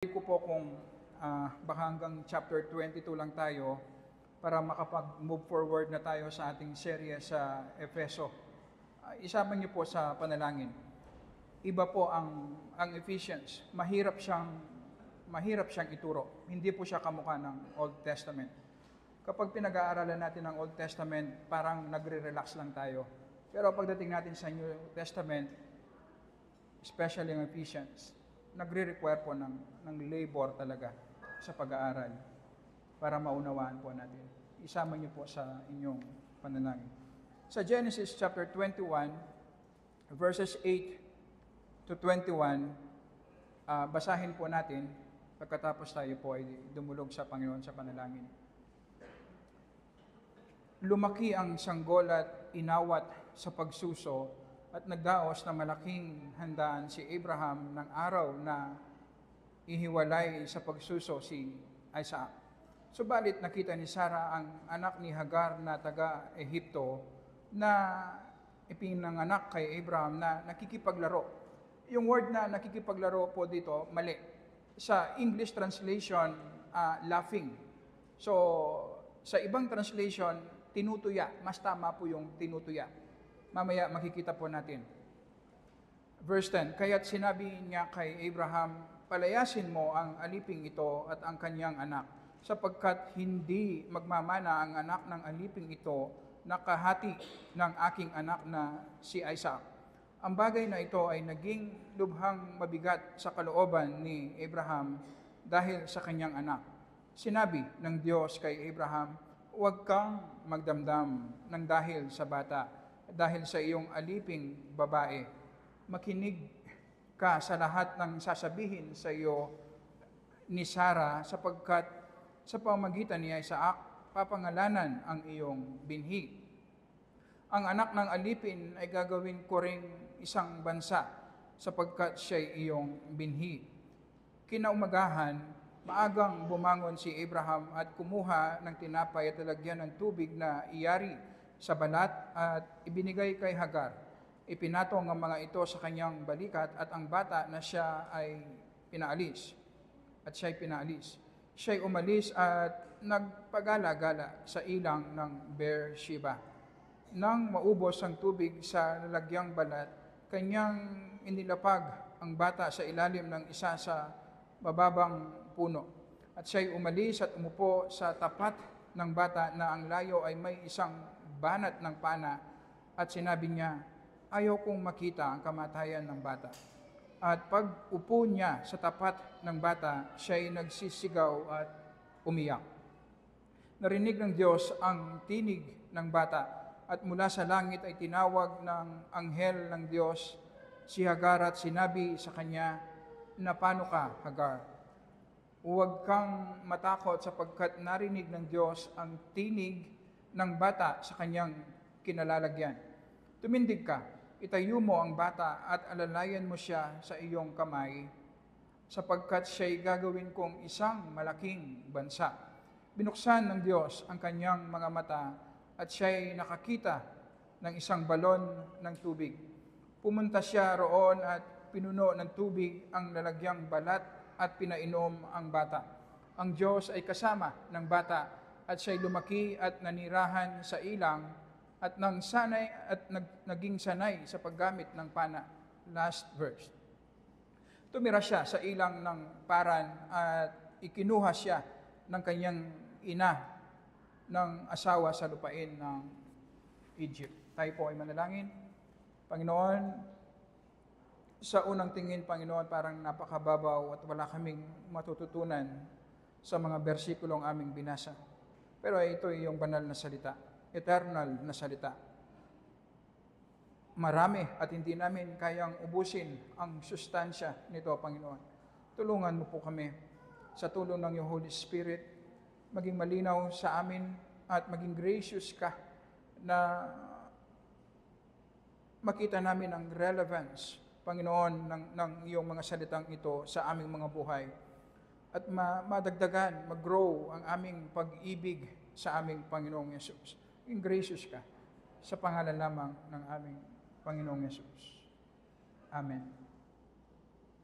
Ko po kung baka hanggang chapter 22 lang tayo para makapag-move forward na tayo sa ating serye sa Efeso. Isama niyo po sa panalangin. Iba po ang Ephesians. Mahirap siyang ituro. Hindi po siya kamukha ng Old Testament. Kapag pinag-aaralan natin ang Old Testament, parang nagre-relax lang tayo. Pero pagdating natin sa New Testament, especially ang Ephesians, nagre-require po ng labor talaga sa pag-aaral para maunawaan po natin. Isama niyo po sa inyong panalangin. Sa Genesis chapter 21, verses 8 to 21, basahin po natin pagkatapos tayo po ay dumulog sa Panginoon sa panalangin. Lumaki ang sanggol at inawat sa pagsuso at nagdaos na malaking handaan si Abraham ng araw na ihiwalay sa pagsuso si Isaac. Subalit nakita ni Sarah ang anak ni Hagar na taga-Ehipto na ipinanganak kay Abraham na nakikipaglaro. Yung word na nakikipaglaro po dito, mali. Sa English translation, laughing. So, sa ibang translation, tinutuya. Mas tama po yung tinutuya. Mamaya makikita po natin. Verse 10, kaya't sinabi niya kay Abraham, palayasin mo ang aliping ito at ang kanyang anak, sapagkat hindi magmamana ang anak ng aliping ito na kahati ng aking anak na si Isaac. Ang bagay na ito ay naging lubhang mabigat sa kalooban ni Abraham dahil sa kanyang anak. Sinabi ng Diyos kay Abraham, huwag kang magdamdam ng dahil sa bata, dahil sa iyong aliping babae. Makinig ka sa lahat ng sasabihin sa iyo ni Sarah, sapagkat sa pamamagitan ni Isaac, papangalanan ang iyong binhi. Ang anak ng alipin ay gagawin ko ring isang bansa, sapagkat siya'y iyong binhi. Kinaumagahan, maagang bumangon si Abraham at kumuha ng tinapay at lalagyan ng tubig na iyari sa balat at ibinigay kay Hagar. Ipinatong ang mga ito sa kanyang balikat at ang bata na siya ay pinaalis. Siya'y umalis at nagpagala-gala sa ilang ng Beersheba. Nang maubos ang tubig sa lalagyang balat, kanyang inilapag ang bata sa ilalim ng isa sa mababang puno. At siya'y umalis at umupo sa tapat ng bata na ang layo ay may isang banat ng pana, at sinabi niya, ayaw kong makita ang kamatayan ng bata. At pag upo niya sa tapat ng bata, siya'y nagsisigaw at umiyak. Narinig ng Diyos ang tinig ng bata, at mula sa langit ay tinawag ng anghel ng Diyos si Hagar at sinabi sa kanya, napano ka, Hagar? Huwag kang matakot sapagkat narinig ng Diyos ang tinig ng bata sa kanyang kinalalagyan. Tumindig ka, itayo mo ang bata at alalayan mo siya sa iyong kamay, sapagkat siya'y gagawin kong isang malaking bansa. Binuksan ng Diyos ang kanyang mga mata at siya'y nakakita ng isang balon ng tubig. Pumunta siya roon at pinuno ng tubig ang lalagyan balat at pinainom ang bata. Ang Diyos ay kasama ng bata at siya'y lumaki at nanirahan sa ilang at naging sanay sa paggamit ng pana. Last verse. Tumira siya sa ilang ng Paran at ikinuha siya ng kanyang ina ng asawa sa lupain ng Egypt. Tayo po ay manalangin. Panginoon, sa unang tingin, Panginoon, parang napakababaw at wala kaming matututunan sa mga bersikulong aming binasa. Pero ito ay iyong banal na salita, eternal na salita. Marami at hindi namin kayang ubusin ang sustansya nito, Panginoon. Tulungan mo po kami sa tulong ng iyong Holy Spirit, maging malinaw sa amin at maging gracious ka na makita namin ang relevance, Panginoon, ng iyong mga salitang ito sa aming mga buhay. At madagdagan, mag-grow ang aming pag-ibig sa aming Panginoong Yesus. Yung gracious ka sa pangalan lamang ng aming Panginoong Yesus. Amen.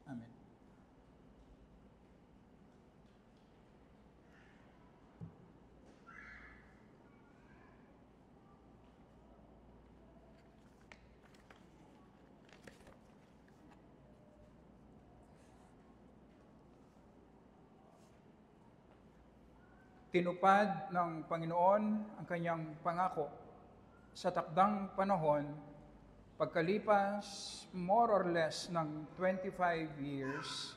Amen. tinupad ng Panginoon ang kanyang pangako sa takdang panahon. Pagkalipas more or less ng 25 years,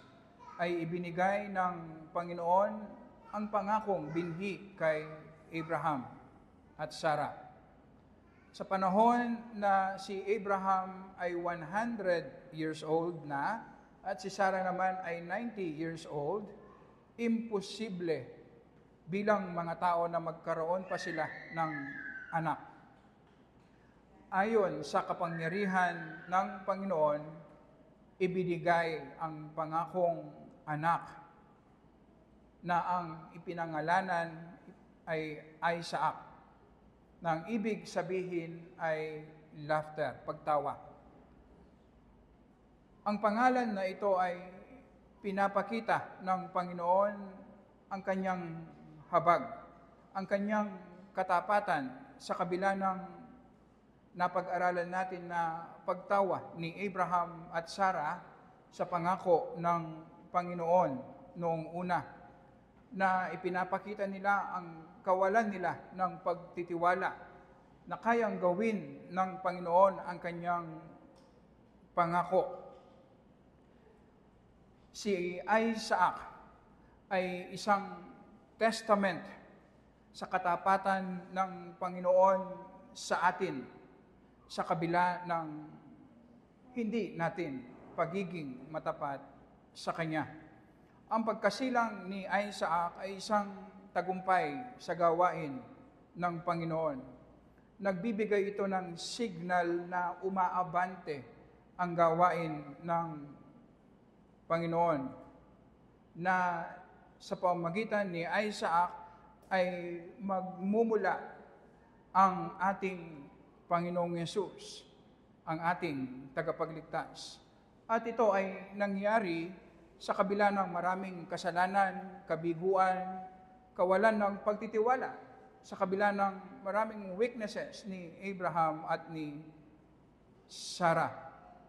ay ibinigay ng Panginoon ang pangakong binhi kay Abraham at Sarah. Sa panahon na si Abraham ay 100 years old na at si Sarah naman ay 90 years old, imposible bilang mga tao na magkaroon pa sila ng anak. Ayon sa kapangyarihan ng Panginoon, ibinigay ang pangakong anak na ang ipinangalanan ay Isaac, na ang ibig sabihin ay laughter, pagtawa. Ang pangalan na ito ay pinapakita ng Panginoon ang kanyang habag, ang kanyang katapatan sa kabila ng napag-aralan natin na pagtawa ni Abraham at Sarah sa pangako ng Panginoon noong una, na ipinapakita nila ang kawalan nila ng pagtitiwala na kayang gawin ng Panginoon ang kanyang pangako. Si Isaac ay isang testament sa katapatan ng Panginoon sa atin sa kabila ng hindi natin pagiging matapat sa Kanya. Ang pagkasilang ni Isaac ay isang tagumpay sa gawain ng Panginoon. Nagbibigay ito ng signal na umaabante ang gawain ng Panginoon, na sa pamamagitan ni Isaac ay magmumula ang ating Panginoong Yesus, ang ating tagapagligtas. At ito ay nangyari sa kabila ng maraming kasalanan, kabiguan, kawalan ng pagtitiwala, sa kabila ng maraming weaknesses ni Abraham at ni Sarah.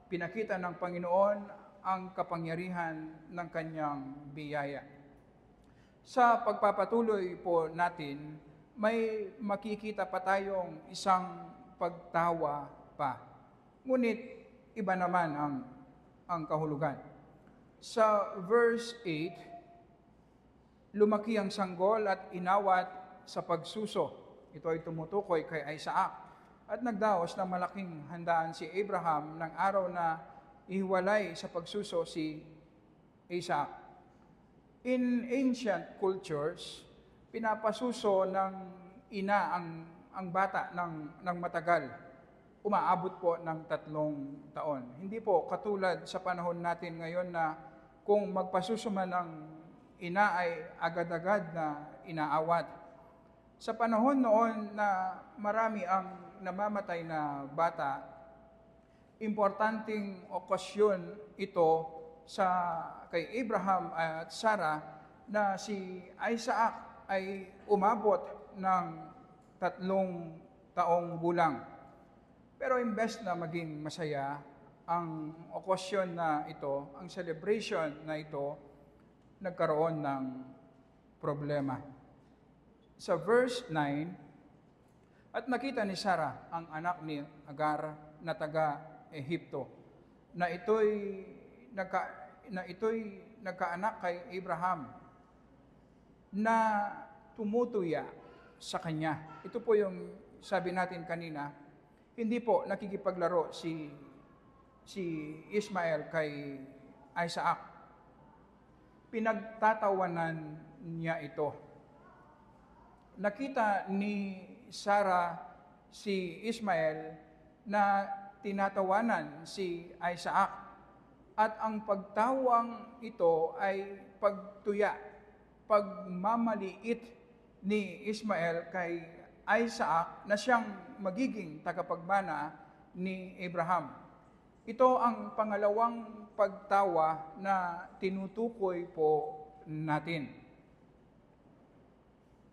Pinakita ng Panginoon ang kapangyarihan ng kanyang biyaya. Sa pagpapatuloy po natin, may makikita pa tayong isang pagtawa pa. Ngunit iba naman ang kahulugan. Sa verse 8, lumaki ang sanggol at inawat sa pagsuso. Ito ay tumutukoy kay Isaac. At nagdaos ng malaking handaan si Abraham ng araw na ihiwalay sa pagsuso si Isaac. In ancient cultures, pinapasuso ng ina ang bata ng matagal. Umaabot po ng 3 taon. Hindi po katulad sa panahon natin ngayon na kung magpasusuman ng ina ay agad-agad na inaawat. Sa panahon noon na marami ang namamatay na bata, importanteng okasyon ito kay Abraham at Sarah na si Isaac ay umabot ng 3 taong gulang. Pero imbes na maging masaya, ang okasyon na ito, ang celebration na ito, nagkaroon ng problema. Sa verse 9, at nakita ni Sarah ang anak ni Agar na taga-Ehipto, na ito'y nagkaanak kay Abraham, na tumutuya sa kanya. Ito po yung sabi natin kanina, hindi po nakikipaglaro si Ismael kay Isaac. Pinagtatawanan niya ito. Nakita ni Sarah si Ismael na tinatawanan si Isaac, at ang pagtawang ito ay pagtuya, pagmamaliit ni Ismael kay Isaac na siyang magiging tagapagmana ni Abraham. Ito ang pangalawang pagtawa na tinutukoy po natin.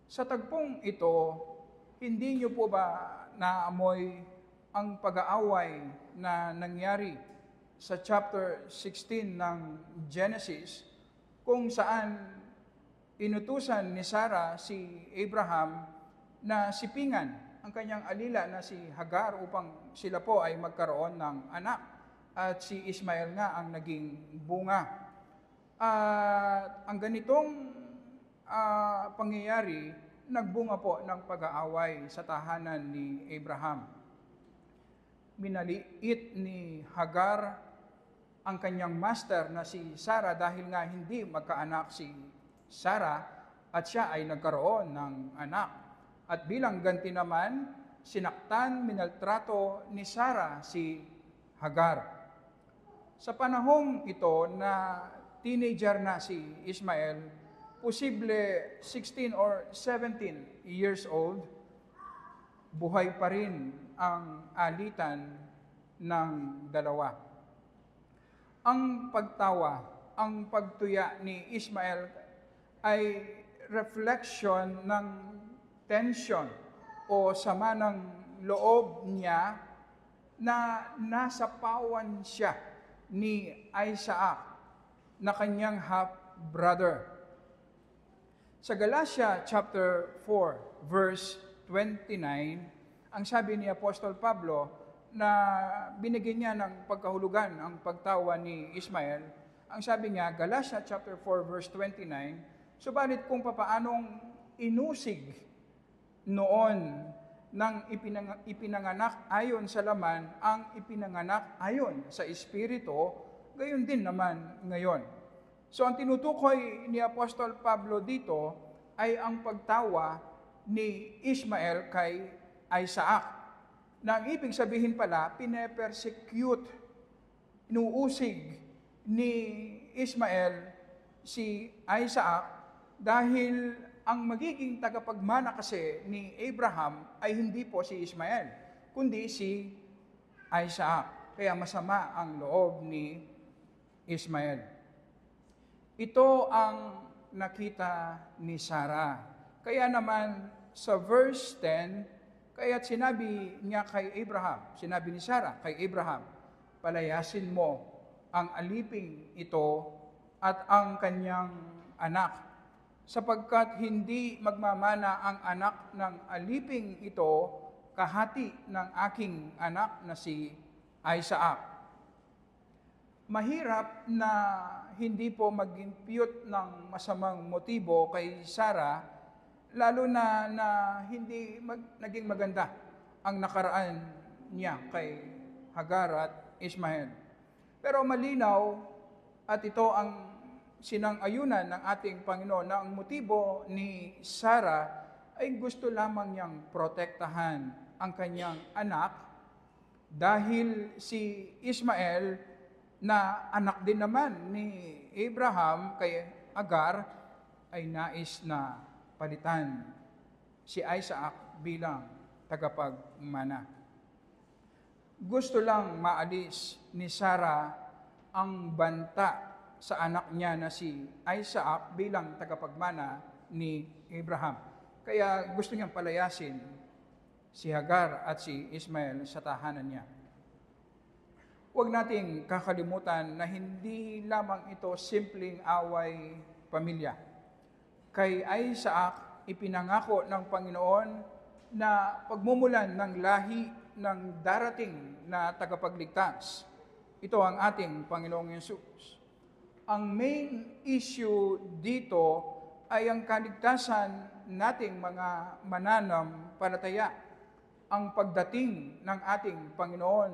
Sa tagpong ito, hindi niyo po ba naamoy ang pag-aaway na nangyari sa chapter 16 ng Genesis, kung saan inutusan ni Sarah si Abraham na sipingan ang kanyang alila na si Hagar upang sila po ay magkaroon ng anak. At si Ismael nga ang naging bunga. At ang ganitong pangyayari, nagbunga po ng pag-aaway sa tahanan ni Abraham. Minaliit ni Hagar ang kanyang master na si Sarah dahil nga hindi magkaanak si Sarah at siya ay nagkaroon ng anak. At bilang ganti naman, sinaktan, minaltrato ni Sarah si Hagar. Sa panahong ito na teenager na si Ismael, posible 16 or 17 years old, buhay pa rin ang alitan ng dalawa. Ang pagtawa, ang pagtuya ni Ismael ay reflection ng tension o sama ng loob niya na nasapawan siya ni Isaac na kanyang half-brother. Sa Galatia chapter 4, verse 29, ang sabi ni Apostol Pablo na binigyan niya ng pagkahulugan ang pagtawa ni Ismael, ang sabi niya, Galatia chapter 4, verse 29, subalit kung papaanong inusig noon nang ipinanganak ayon sa laman ang ipinanganak ayon sa Espiritu, gayon din naman ngayon. So ang tinutukoy ni Apostol Pablo dito ay ang pagtawa ni Ismael kay Isaac. Na ang ibig sabihin pala, pinepersecute, inuusig ni Ismael si Isaac dahil ang magiging tagapagmana kasi ni Abraham ay hindi po si Ismael, kundi si Isaac. Kaya masama ang loob ni Ismael. Ito ang nakita ni Sarah. Kaya naman sa verse 10, kaya't sinabi niya kay Abraham, sinabi ni Sarah kay Abraham, palayasin mo ang aliping ito at ang kanyang anak, sapagkat hindi magmamana ang anak ng aliping ito kahati ng aking anak na si Isaac. Mahirap na hindi po mag-impute ng masamang motibo kay Sarah, lalo na hindi naging maganda ang nakaraan niya kay Hagar at Ismael. Pero malinaw, at ito ang sinang-ayunan ng ating Panginoon, na ang motibo ni Sarah ay gusto lamang niyang protektahan ang kanyang anak dahil si Ismael na anak din naman ni Abraham kay Hagar ay nais na palitan si Isaac bilang tagapagmana. Gusto lang maalis ni Sarah ang banta sa anak niya na si Isaac bilang tagapagmana ni Abraham. Kaya gusto niyang palayasin si Hagar at si Ismael sa tahanan niya. Huwag nating kakalimutan na hindi lamang ito simpleng away pamilya. Kay Isaac, ipinangako ng Panginoon na pagmumulan ng lahi ng darating na tagapagligtas. Ito ang ating Panginoong Yesus. Ang main issue dito ay ang kaligtasan nating mga mananampalataya, ang pagdating ng ating Panginoon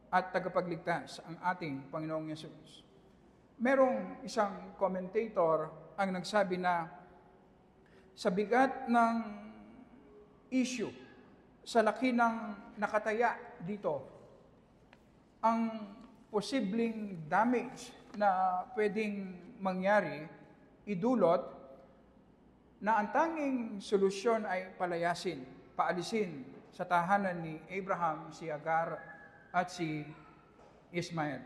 at tagapagligtas, ang ating Panginoong Yesus. Merong isang commentator ang nagsabi na sa bigat ng issue, sa laki ng nakataya dito, ang posibleng damage na pwedeng mangyari, idulot, na ang tanging solusyon ay palayasin, paalisin sa tahanan ni Abraham, si Hagar at si Ismael.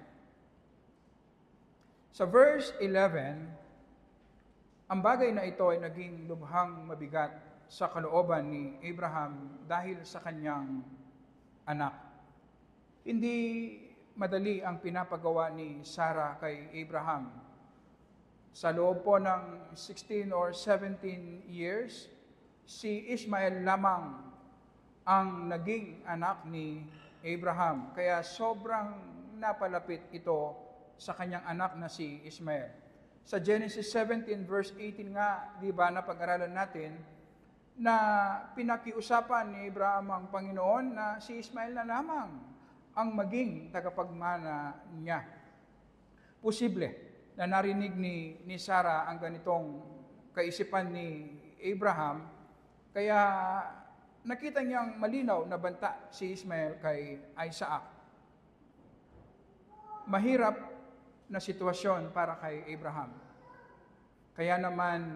Sa verse 11, ang bagay na ito ay naging lubhang mabigat sa kalooban ni Abraham dahil sa kanyang anak. Hindi madali ang pinapagawa ni Sarah kay Abraham. Sa loob po ng 16 or 17 years, si Ishmael lamang ang naging anak ni Abraham. Kaya sobrang napalapit ito sa kanyang anak na si Ishmael. Sa Genesis 17 verse 18 nga, di ba, napag-aralan natin, na pinakiusapan ni Abraham ang Panginoon na si Ishmael na lamang ang maging tagapagmana niya. Posible na narinig ni Sarah ang ganitong kaisipan ni Abraham, kaya nakita niyang malinaw na banta si Ishmael kay Isaac. Mahirap na sitwasyon para kay Abraham. Kaya naman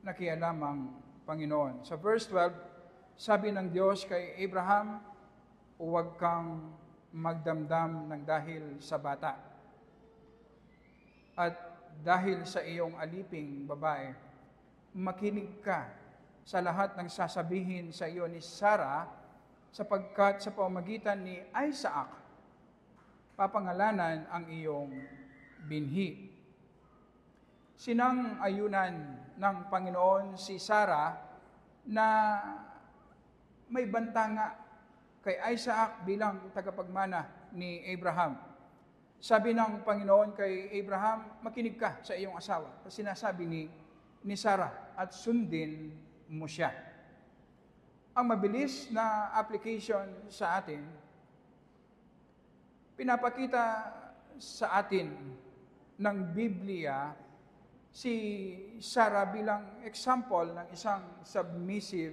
nakialam ang Panginoon. Sa verse 12, sabi ng Diyos kay Abraham, huwag kang magdamdam ng dahil sa bata. At dahil sa iyong aliping babae, makinig ka sa lahat ng sasabihin sa iyo ni Sarah, sapagkat sa pamamagitan ni Isaac, papangalanan ang iyong binhi. Sinang-ayunan ng Panginoon si Sarah na may banta nga kay Isaac bilang tagapagmana ni Abraham. Sabi ng Panginoon kay Abraham, makinig ka sa iyong asawa. Sinasabi ni Sarah, at sundin mo siya. Ang mabilis na application sa atin, pinapakita sa atin ng Biblia si Sarah bilang example ng isang submissive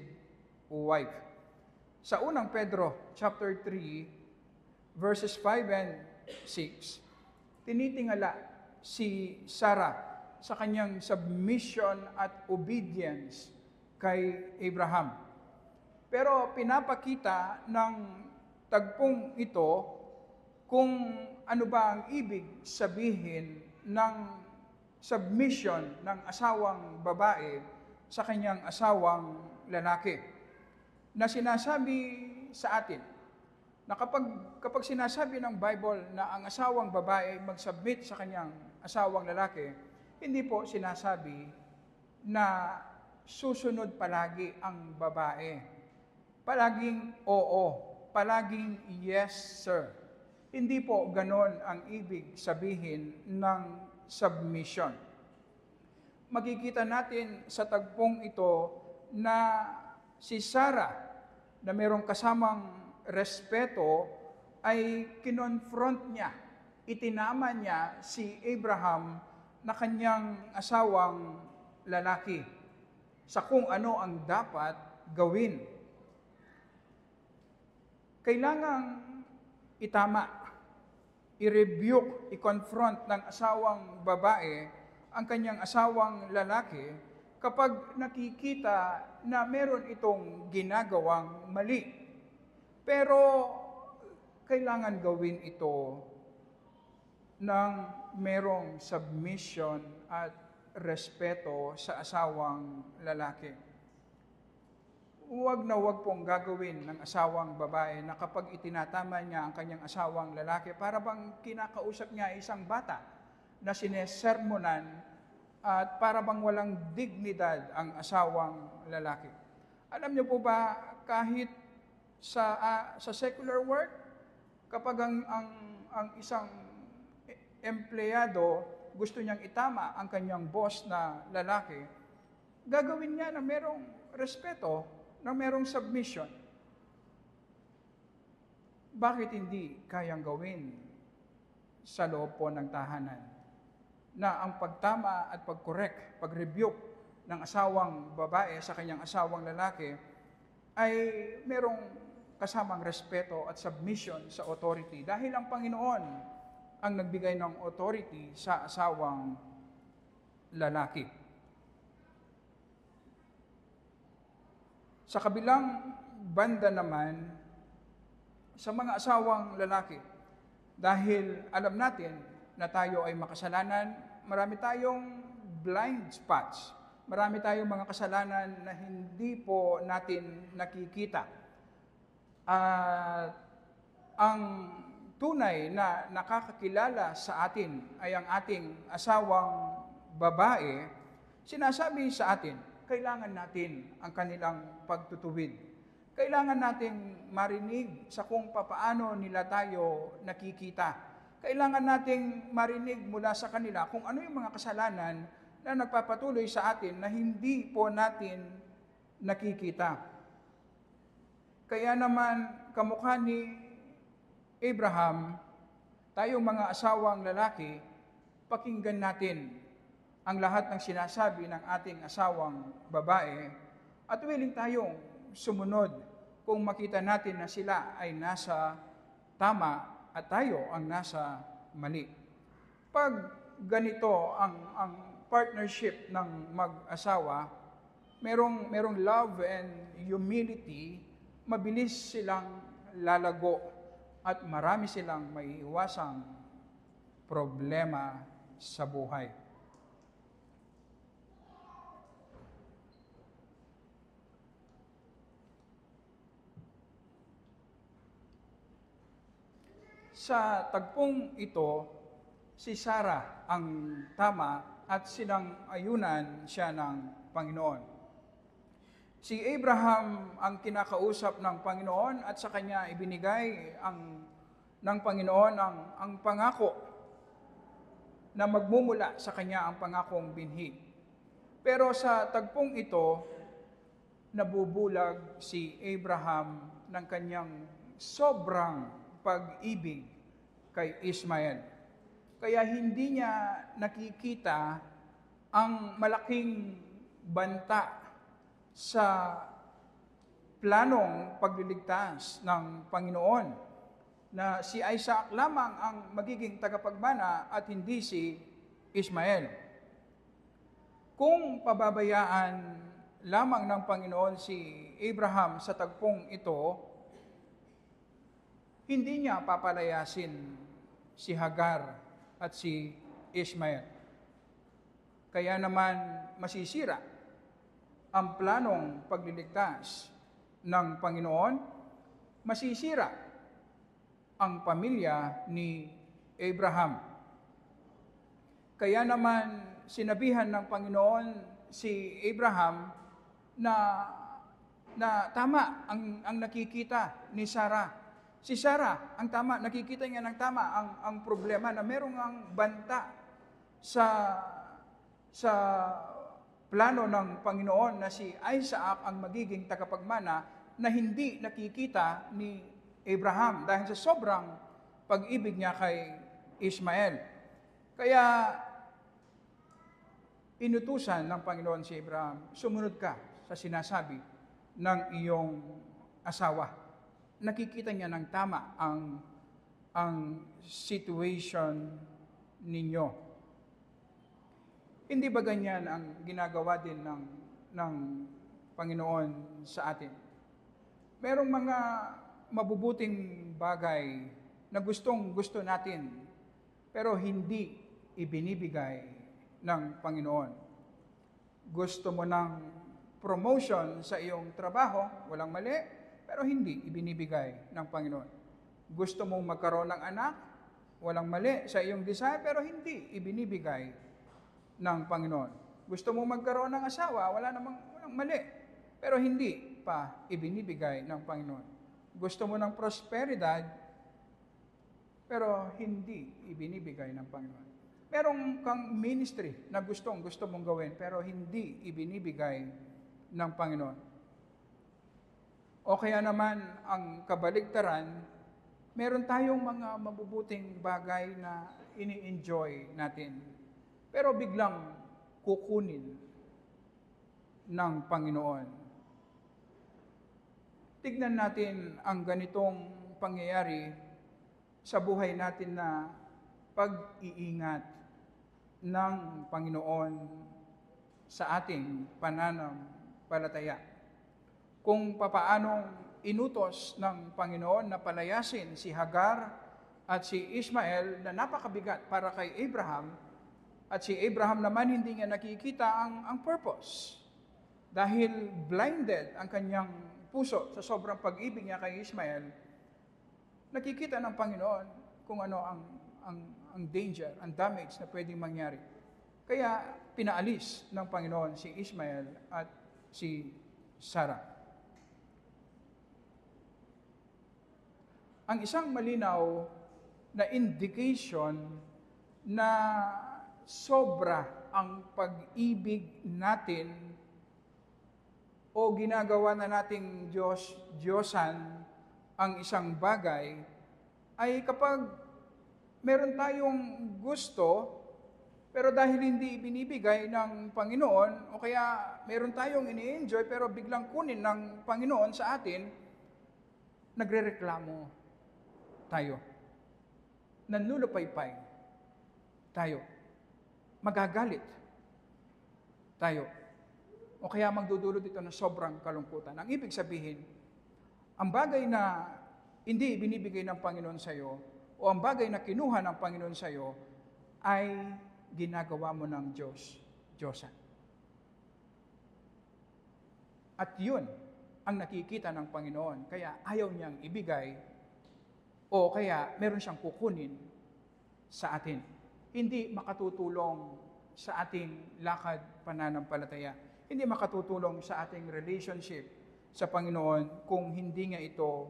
wife. Sa unang Pedro chapter 3 verses 5 and 6, tinitingala si Sarah sa kanyang submission at obedience kay Abraham. Pero pinapakita ng tagpong ito kung ano ba ang ibig sabihin ng submission ng asawang babae sa kanyang asawang lalaki. Na sinasabi sa atin na kapag sinasabi ng Bible na ang asawang babae mag-submit sa kanyang asawang lalaki, hindi po sinasabi na susunod palagi ang babae. Palaging oo, palaging yes, sir. Hindi po ganon ang ibig sabihin ng submission. Makikita natin sa tagpong ito na si Sarah na mayroong kasamang respeto ay kinonfront niya, itinama niya si Abraham na kanyang asawang lalaki sa kung ano ang dapat gawin. Kailangang itama, i-rebuke, i-confront ng asawang babae ang kanyang asawang lalaki kapag nakikita na meron itong ginagawang mali. Pero kailangan gawin ito ng merong submission at respeto sa asawang lalaki. Huwag na huwag pong gagawin ng asawang babae na kapag itinatama niya ang kanyang asawang lalaki, para bang kinakausap niya isang bata na sinesermonan at para bang walang dignidad ang asawang lalaki. Alam niyo po ba, kahit sa secular work, kapag ang isang empleyado gusto niyang itama ang kanyang boss na lalaki, gagawin niya na merong respeto, na merong submission. Bakit hindi kayang gawin sa loob po ng tahanan? Na ang pagtama at pag-correct, pag-rebuke ng asawang babae sa kanyang asawang lalaki ay merong kasamang respeto at submission sa authority. Dahil ang Panginoon ang nagbigay ng authority sa asawang lalaki. Sa kabilang banda naman, sa mga asawang lalaki, dahil alam natin na tayo ay makasalanan, marami tayong blind spots. Marami tayong mga kasalanan na hindi po natin nakikita. Ang tunay na nakakakilala sa atin ay ang ating asawang babae, sinasabi sa atin, kailangan natin ang kanilang pagtutuwid. Kailangan nating marinig sa kung papaano nila tayo nakikita. Kailangan nating marinig mula sa kanila kung ano yung mga kasalanan na nagpapatuloy sa atin na hindi po natin nakikita. Kaya naman, kamukha ni Abraham, tayong mga asawang lalaki, pakinggan natin ang lahat ng sinasabi ng ating asawang babae at willing tayong sumunod kung makita natin na sila ay nasa tama at tayo ang nasa mali. Pag ganito ang partnership ng mag-asawa, merong love and humility, mabilis silang lalago at marami silang maiiwasang problema sa buhay. Sa tagpong ito, si Sarah ang tama at sinang-ayunan siya ng Panginoon. Si Abraham ang kinakausap ng Panginoon at sa kanya ibinigay ng Panginoon ang pangako na magmumula sa kanya ang pangakong binhi. Pero sa tagpong ito, nabubulag si Abraham ng kanyang sobrang pag-ibig kay Ismael. Kaya hindi niya nakikita ang malaking banta sa planong pagliligtas ng Panginoon na si Isaac lamang ang magiging tagapagmana at hindi si Ismael. Kung pababayaan lamang ng Panginoon si Abraham sa tagpong ito, hindi niya papalayasin si Hagar at si Ismael. Kaya naman masisira ang planong pagliligtas ng Panginoon, masisira ang pamilya ni Abraham. Kaya naman sinabihan ng Panginoon si Abraham na tama ang nakikita ni Sarah. Si Sarah, ang tama, nakikita niya ng tama ang problema na merong ang banta sa plano ng Panginoon na si Isaac ang magiging tagapagmana na hindi nakikita ni Abraham dahil sa sobrang pag-ibig niya kay Ismael. Kaya inutusan ng Panginoon si Abraham, sumunod ka sa sinasabi ng iyong asawa. Nakikita niya ng tama ang situation ninyo. Hindi ba ganyan ang ginagawa din ng Panginoon sa atin? Merong mga mabubuting bagay na gusto natin, pero hindi ibinibigay ng Panginoon. Gusto mo ng promotion sa iyong trabaho, walang mali, pero hindi ibinibigay ng Panginoon. Gusto mong magkaroon ng anak, walang mali sa iyong desire, pero hindi ibinibigay ng Panginoon. Gusto mong magkaroon ng asawa, walang mali, pero hindi pa ibinibigay ng Panginoon. Gusto mo ng prosperidad, pero hindi ibinibigay ng Panginoon. Merong kang ministry na gusto mong gawin, pero hindi ibinibigay ng Panginoon. O kaya naman, ang kabaligtaran, meron tayong mga mabubuting bagay na ini-enjoy natin, pero biglang kukunin ng Panginoon. Tignan natin ang ganitong pangyayari sa buhay natin na pag-iingat ng Panginoon sa ating pananampalataya. Kung papaanong inutos ng Panginoon na palayasin si Hagar at si Ismael na napakabigat para kay Abraham, at si Abraham naman hindi niya nakikita ang purpose. Dahil blinded ang kanyang puso sa sobrang pag-ibig niya kay Ismael, nakikita ng Panginoon kung ano ang danger, ang damage na pwedeng mangyari. Kaya pinaalis ng Panginoon si Ishmael at si Sarah. Ang isang malinaw na indication na sobra ang pag-ibig natin o ginagawa na nating Diyosan ang isang bagay ay kapag meron tayong gusto pero dahil hindi ibinibigay ng Panginoon o kaya meron tayong ini-enjoy pero biglang kunin ng Panginoon sa atin, nagrereklamo tayo. Nanlulupaypay tayo. Magagalit tayo. O kaya magdudulot ito ng sobrang kalungkutan. Ang ibig sabihin, ang bagay na hindi ibinibigay ng Panginoon sa iyo o ang bagay na kinuha ng Panginoon sa iyo ay ginagawa mo ng Diyosan. At yun ang nakikita ng Panginoon. Kaya ayaw niyang ibigay o kaya meron siyang kukunin sa atin. Hindi makatutulong sa ating lakad pananampalataya. Hindi makatutulong sa ating relationship sa Panginoon kung hindi nga ito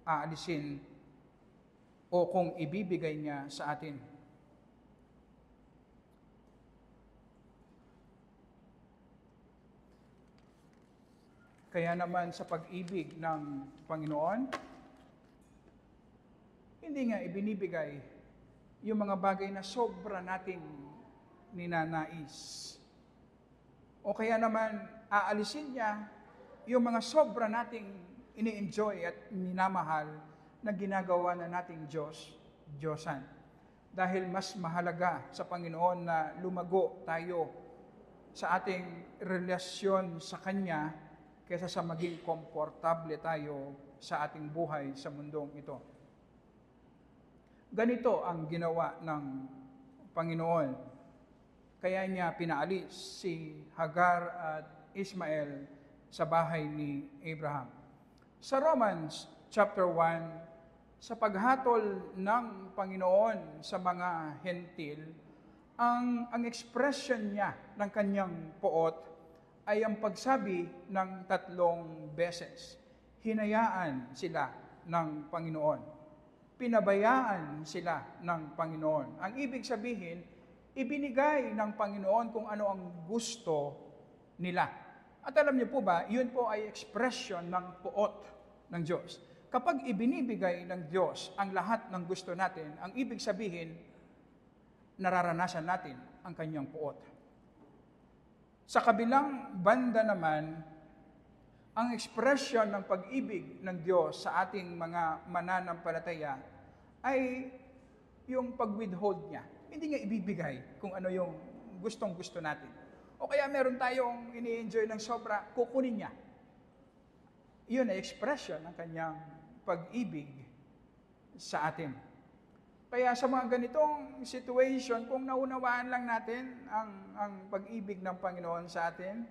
aalisin o kung ibibigay niya sa atin. Kaya naman sa pag-ibig ng Panginoon, hindi nga ibinibigay yung mga bagay na sobra nating ninanais. O kaya naman aalisin niya yung mga sobra nating ini-enjoy at minamahal na ginagawa na nating Diyosan. Dahil mas mahalaga sa Panginoon na lumago tayo sa ating relasyon sa Kanya kaysa sa maging komportable tayo sa ating buhay sa mundong ito. Ganito ang ginawa ng Panginoon. Kaya niya pinaalis si Hagar at Ishmael sa bahay ni Abraham. Sa Romans chapter 1, sa paghatol ng Panginoon sa mga hentil, ang expression niya ng kanyang poot ay ang pagsabi ng 3 beses. Hinayaan sila ng Panginoon. Pinabayaan sila ng Panginoon. Ang ibig sabihin, ibinigay ng Panginoon kung ano ang gusto nila. At alam niyo po ba, yun po ay expression ng poot ng Diyos. Kapag ibinibigay ng Diyos ang lahat ng gusto natin, ang ibig sabihin, nararanasan natin ang kanyang poot. Sa kabilang banda naman, ang ekspresyon ng pag-ibig ng Diyos sa ating mga mananampalataya ay yung pag-withhold niya. Hindi niya ibibigay kung ano yung gustong-gusto natin. O kaya meron tayong ini-enjoy ng sobra, kukunin niya. Yun ay ekspresyon ng kanyang pag-ibig sa atin. Kaya sa mga ganitong situation, kung naunawaan lang natin ang pag-ibig ng Panginoon sa atin,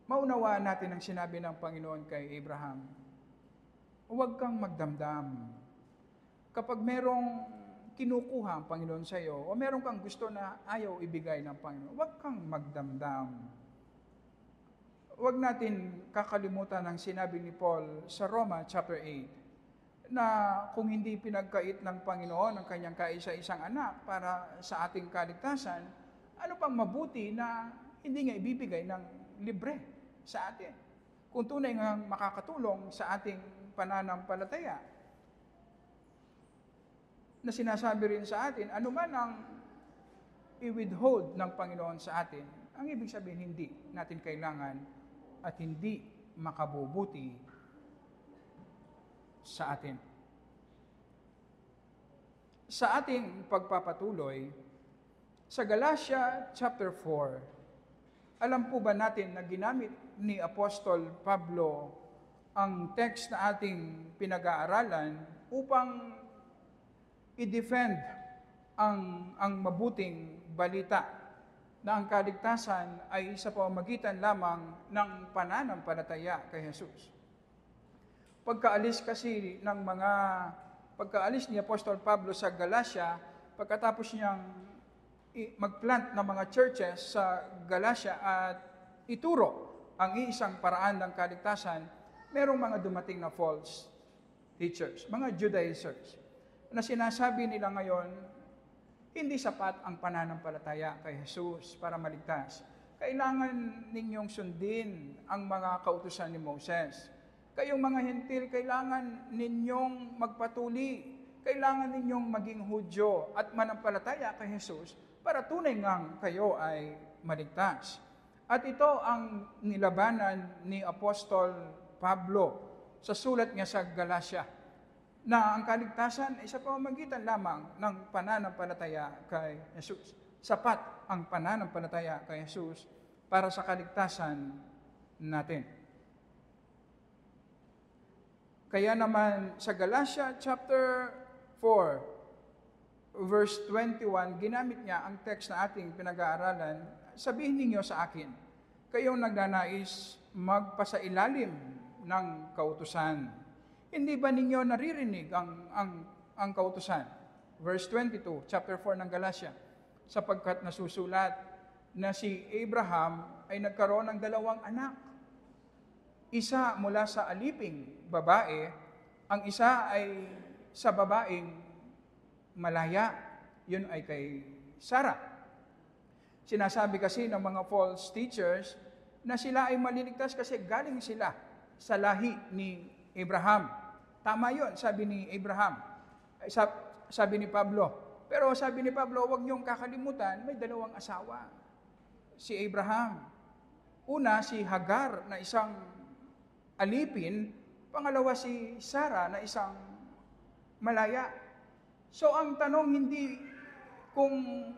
maunawaan natin ang sinabi ng Panginoon kay Abraham. Huwag kang magdamdam. Kapag merong kinukuha ang Panginoon sa iyo, o meron kang gusto na ayaw ibigay ng Panginoon, huwag kang magdamdam. Huwag natin kakalimutan ang sinabi ni Paul sa Roma chapter 8, na kung hindi pinagkait ng Panginoon ang kanyang kaisa-isang anak para sa ating kaligtasan, ano pang mabuti na hindi nga ibibigay ng libre sa atin. Kung tunay nga makakatulong sa ating pananampalataya, na sinasabi rin sa atin, ano man ang i-withhold ng Panginoon sa atin, ang ibig sabihin hindi natin kailangan at hindi makabubuti sa atin. Sa ating pagpapatuloy, sa Galatia chapter 4, alam po ba natin na ginamit ni Apostol Pablo ang text na ating pinag-aaralan upang i-defend ang mabuting balita na ang kaligtasan ay sa pamamagitan lamang ng pananampalataya kay Jesus. Pagkaalis ni Apostol Pablo sa Galacia, pagkatapos niyang magplant ng mga churches sa Galacia at ituro ang iisang paraan ng kaligtasan, merong mga dumating na false teachers, mga Judaizers, na sinasabi nila ngayon, hindi sapat ang pananampalataya kay Jesus para maligtas. Kailangan ninyong sundin ang mga kautusan ni Moses. Kayong mga hentil, kailangan ninyong magpatuli. Kailangan ninyong maging Hudyo at manampalataya kay Jesus para tunay ngang kayo ay maligtas. At ito ang nilabanan ni Apostol Pablo sa sulat niya sa Galacia, na ang kaligtasan ay sa pamamagitan lamang ng pananampalataya kay Jesus. Sapat ang pananampalataya kay Jesus para sa kaligtasan natin. Kaya naman sa Galatia chapter 4, verse 21, ginamit niya ang text na ating pinag-aaralan, sabihin ninyo sa akin, kayong nagnanais magpasailalim ng kautusan. Hindi ba ninyo naririnig ang kautusan? Verse 22, chapter 4 ng Galatia, sapagkat nasusulat na si Abraham ay nagkaroon ng 2 anak. Isa mula sa aliping babae, ang isa ay sa babaeng malaya, yun ay kay Sarah. Sinasabi kasi ng mga false teachers na sila ay maliligtas kasi galing sila sa lahi ni Abraham. Tama yun, sabi ni Abraham. Sabi ni Pablo. Pero sabi ni Pablo, huwag niyong kakalimutan, may 2 asawa. Si Abraham. Una, si Hagar na isang alipin. Pangalawa, si Sarah na isang malaya. So ang tanong hindi kung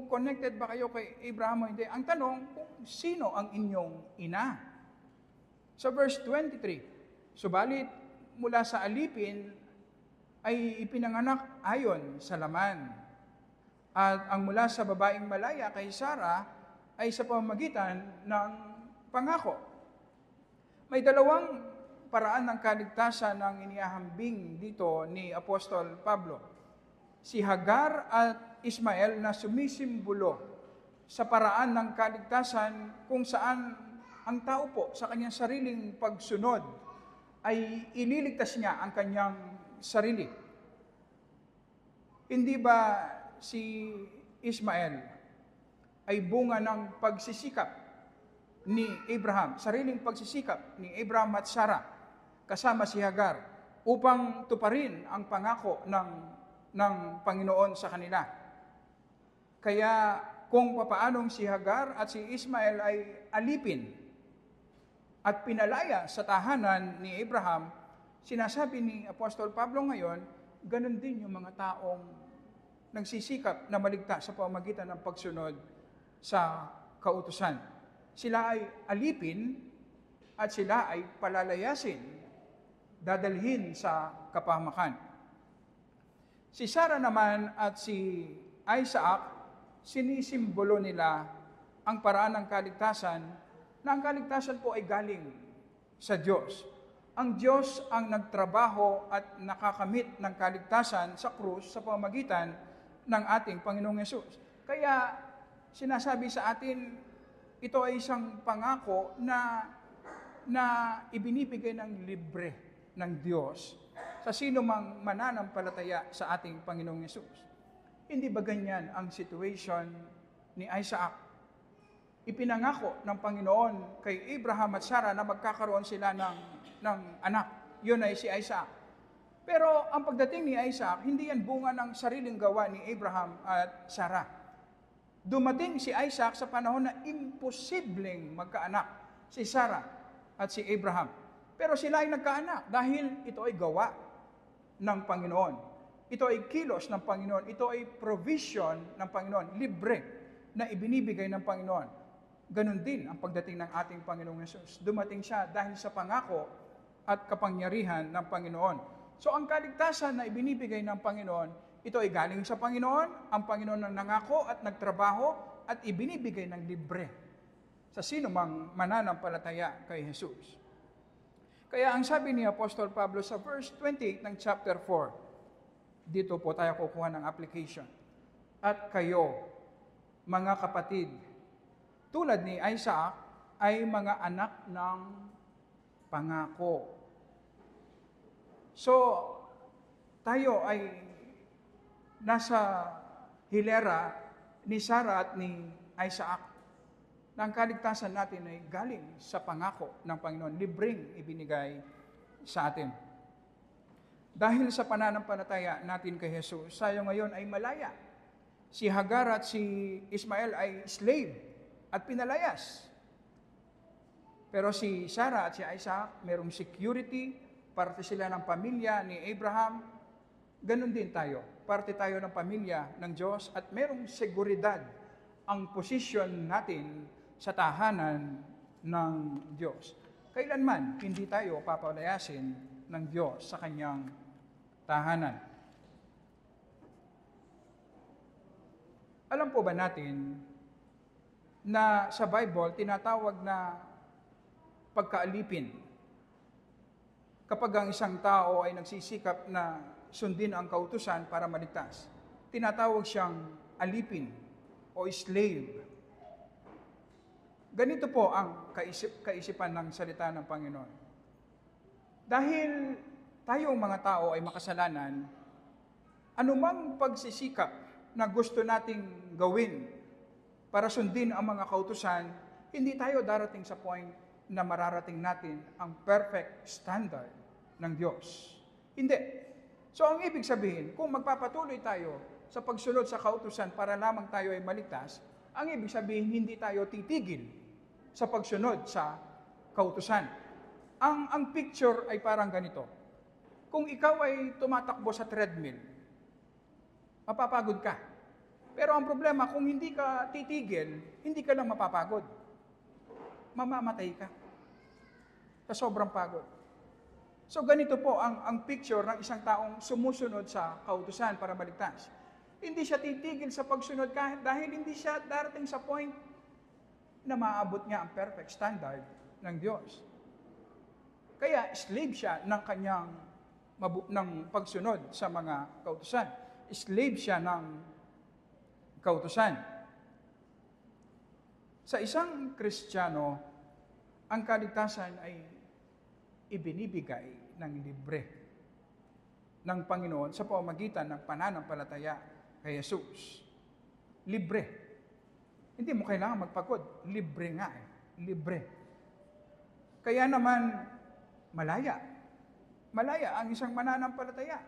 connected ba kayo kay Abraham o hindi. Ang tanong kung sino ang inyong ina. Sa verse 23, subalit mula sa alipin ay ipinanganak ayon sa laman. At ang mula sa babaeng malaya kay Sarah ay sa pamamagitan ng pangako. May 2 paraan ng kaligtasan ng inihahambing dito ni Apostol Pablo. Si Hagar at Ismael na sumisimbolo sa paraan ng kaligtasan kung saan ang tao po sa kanyang sariling pagsunod ay ililigtas niya ang kanyang sarili. Hindi ba si Ismael ay bunga ng pagsisikap ni Abraham, sariling pagsisikap ni Abraham at Sarah kasama si Hagar upang tuparin ang pangako ng Panginoon sa kanila. Kaya kung papaanong si Hagar at si Ismael ay alipin at pinalaya sa tahanan ni Abraham, sinasabi ni Apostol Pablo ngayon, ganun din yung mga taong nagsisikap na maligtas sa pamamagitan ng pagsunod sa kautusan. Sila ay alipin at sila ay palalayasin, dadalhin sa kapahamakan. Si Sarah naman at si Isaac, sinisimbolo nila ang paraan ng kaligtasan, na ang kaligtasan po ay galing sa Diyos. Ang Diyos ang nagtrabaho at nakakamit ng kaligtasan sa krus sa pamamagitan ng ating Panginoong Yesus. Kaya sinasabi sa atin, ito ay isang pangako na ibinibigay ng libre ng Diyos sa sino mang mananampalataya sa ating Panginoong Yesus. Hindi ba ganyan ang situation ni Isaac? Ipinangako ng Panginoon kay Abraham at Sarah na magkakaroon sila ng anak. Yun ay si Isaac. Pero ang pagdating ni Isaac, hindi yan bunga ng sariling gawa ni Abraham at Sarah. Dumating si Isaac sa panahon na imposibleng magkaanak si Sarah at si Abraham. Pero sila ay nagkaanak dahil ito ay gawa ng Panginoon. Ito ay kilos ng Panginoon. Ito ay provision ng Panginoon. Libre na ibinibigay ng Panginoon. Ganon din ang pagdating ng ating Panginoong Yesus. Dumating siya dahil sa pangako at kapangyarihan ng Panginoon. So ang kaligtasan na ibinibigay ng Panginoon, ito ay galing sa Panginoon, ang Panginoon ang nangako at nagtrabaho at ibinibigay ng libre sa sino mang mananampalataya kay Jesus. Kaya ang sabi ni Apostol Pablo sa verse 28 ng chapter 4, dito po tayo kukuha ng application. At kayo, mga kapatid, tulad ni Isaac, ay mga anak ng pangako. So, tayo ay nasa hilera ni Sarah at ni Isaac na ang kaligtasan natin ay galing sa pangako ng Panginoon, libreng ibinigay sa atin. Dahil sa pananampalataya natin kay Jesus, tayo ngayon ay malaya. Si Hagar at si Ismael ay slave at pinalayas. Pero si Sarah at si Isaac, merong security, parte sila ng pamilya ni Abraham. Ganon din tayo, parte tayo ng pamilya ng Diyos at merong seguridad ang posisyon natin sa tahanan ng Diyos. Kailanman, hindi tayo papalayasin ng Diyos sa kanyang tahanan. Alam po ba natin na sa Bible tinatawag na pagkaalipin kapag ang isang tao ay nagsisikap na sundin ang kautusan para maligtas? Tinatawag siyang alipin o slave. Ganito po ang kaisipan ng salita ng Panginoon. Dahil tayong mga tao ay makasalanan, anumang pagsisikap na gusto nating gawin para sundin ang mga kautusan, hindi tayo darating sa point na mararating natin ang perfect standard ng Diyos. Hindi. So ang ibig sabihin, kung magpapatuloy tayo sa pagsunod sa kautusan para lamang tayo ay maligtas, ang ibig sabihin hindi tayo titigil sa pagsunod sa kautusan. Ang picture ay parang ganito. Kung ikaw ay tumatakbo sa treadmill, mapapagod ka. Pero ang problema, kung hindi ka titigil, hindi ka lang mapapagod. Mamamatay ka sa sobrang pagod. So ganito po ang picture ng isang taong sumusunod sa kautusan para maligtas. Hindi siya titigil sa pagsunod kahit dahil hindi siya darating sa point na maaabot niya ang perfect standard ng Diyos. Kaya slave siya ng kanyang ng pagsunod sa mga kautusan. Slave siya ng kautusan. Sa isang Kristiyano, ang kaligtasan ay ibinibigay ng libre ng Panginoon sa pamamagitan ng pananampalataya kay Jesus. Libre. Hindi mo kailangan magpagod. Libre nga eh. Libre. Kaya naman, malaya. Malaya ang isang mananampalataya.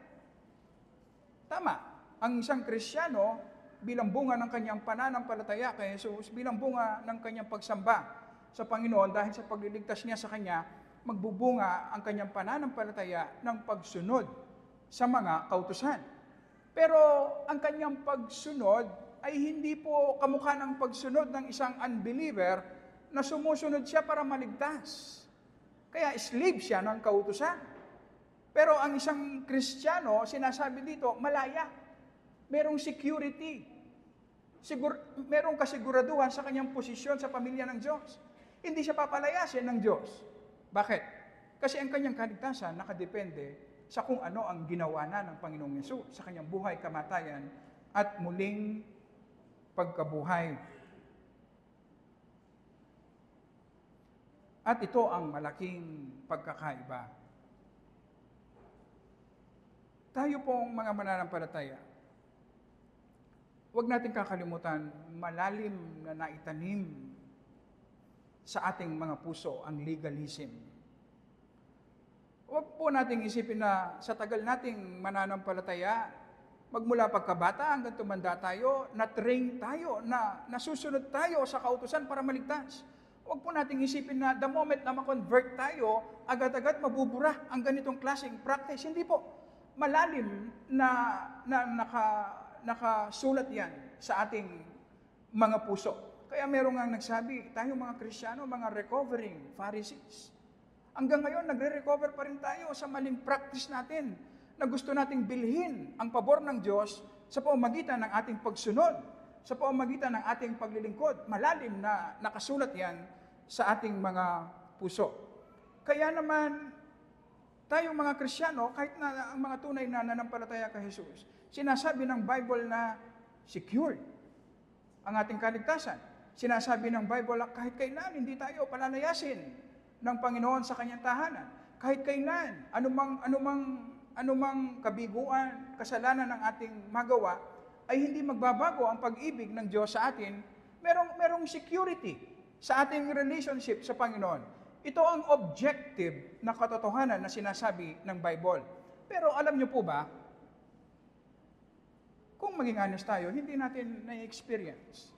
Tama. Ang isang Kristiyano, bilang bunga ng kanyang pananampalataya kay Jesus, bilang bunga ng kanyang pagsamba sa Panginoon dahil sa pagliligtas niya sa Kanya, magbubunga ang kanyang pananampalataya ng pagsunod sa mga kautusan. Pero ang kanyang pagsunod ay hindi po kamukha ng pagsunod ng isang unbeliever na sumusunod siya para maligtas. Kaya slave siya ng kautusan. Pero ang isang Kristiyano, sinasabi dito, malaya. Merong security. Merong kasiguraduhan sa kanyang posisyon sa pamilya ng Diyos. Hindi siya papalayasin ng Diyos. Bakit? Kasi ang kanyang kaligtasan nakadepende sa kung ano ang ginawa na ng Panginoong Yesus sa kanyang buhay, kamatayan, at muling pagkabuhay. At ito ang malaking pagkakaiba. Tayo pong mga mananampalataya, huwag natin kakalimutan, malalim na naitanim sa ating mga puso ang legalism. Huwag po nating isipin na sa tagal nating mananampalataya, magmula pagkabata hanggang tumanda tayo, na-train tayo, na nasusunod tayo sa kautusan para maligtas. Huwag po nating isipin na the moment na ma-convert tayo, agad-agad mabubura ang ganitong klaseng practice. Hindi po. Malalim na nakasulat yan sa ating mga puso. Kaya meron nga nagsabi, tayo mga Kristiyano, mga recovering Pharisees. Hanggang ngayon, nagre-recover pa rin tayo sa maling practice natin na gusto nating bilhin ang pabor ng Diyos sa pamamagitan ng ating pagsunod, sa pamamagitan ng ating paglilingkod. Malalim na nakasulat yan sa ating mga puso. Kaya naman, tayong mga Kristiyano, kahit na ang mga tunay na nanampalataya kay Jesus, sinasabi ng Bible na secured ang ating kaligtasan. Sinasabi ng Bible, kahit kailan hindi tayo palalayasin ng Panginoon sa kanyang tahanan. Kahit kailan, anumang kabiguan, kasalanan ng ating magawa, ay hindi magbabago ang pag-ibig ng Diyos sa atin. Merong security sa ating relationship sa Panginoon. Ito ang objective na katotohanan na sinasabi ng Bible. Pero alam niyo po ba, kung maging honest tayo, hindi natin na-experience,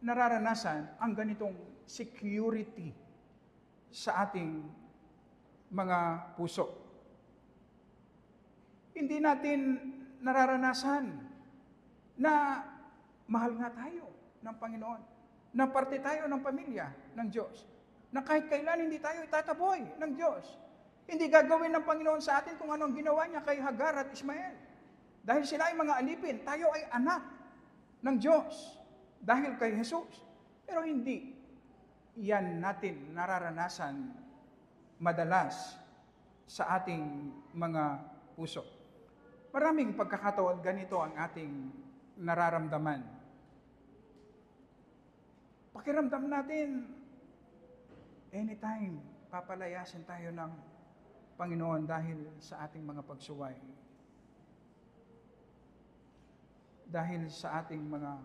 nararanasan ang ganitong security sa ating mga puso. Hindi natin nararanasan na mahal nga tayo ng Panginoon, na parte tayo ng pamilya ng Diyos, na kahit kailan hindi tayo itataboy ng Diyos. Hindi gagawin ng Panginoon sa atin kung anong ginawa niya kay Hagar at Ismael. Dahil sila ay mga alipin, tayo ay anak ng Diyos dahil kay Jesus. Pero hindi yan natin nararanasan madalas sa ating mga puso. Maraming pagkakataon ganito ang ating nararamdaman. Pakiramdam natin, anytime papalayasin tayo ng Panginoon dahil sa ating mga pagsuway. Dahil sa ating mga